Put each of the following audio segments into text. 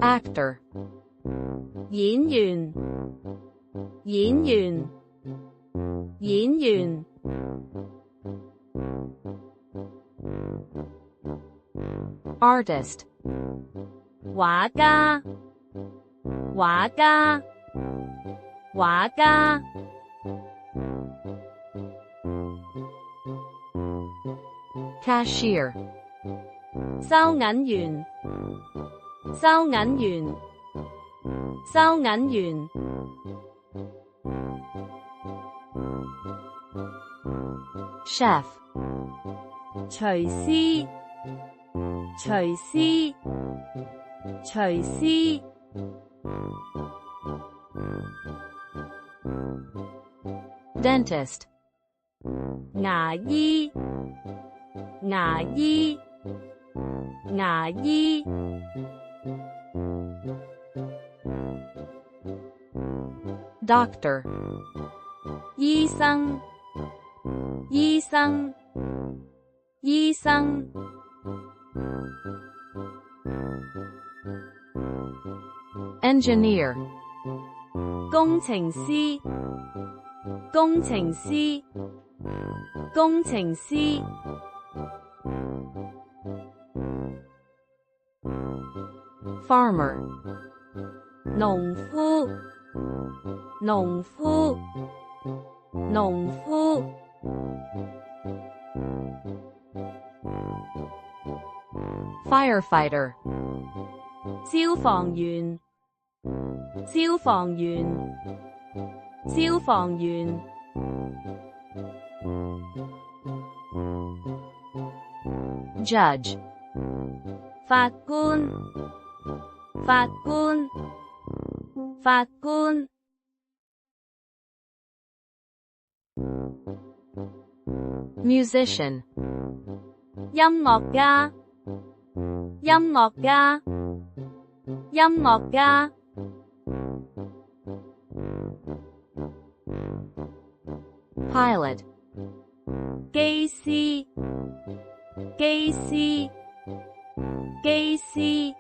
actor 演員演員演員 artist 畫家畫家畫家 cashier 收銀員收銀員收銀員 chef 廚師廚師廚師 dentist 牙醫牙醫牙醫 doctor 醫生醫生醫生 engineer 工程師工程師工程師 farmer 農夫農夫農夫 firefighter 消防員消防員消防員 judge 法官法官法官 musician 音樂家音樂家音樂家 pilot 機師機師機師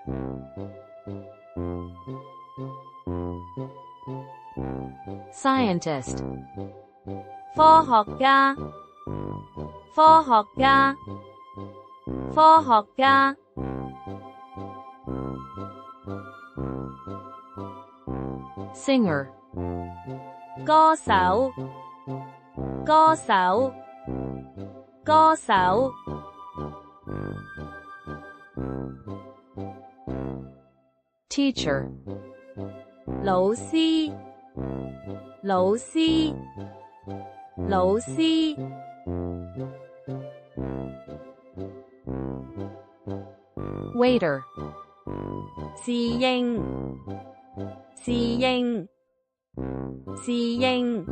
scientist 科學家科學家科學家 singer 歌手歌手歌手 teacher 老師老師老師 waiter 侍應侍應侍應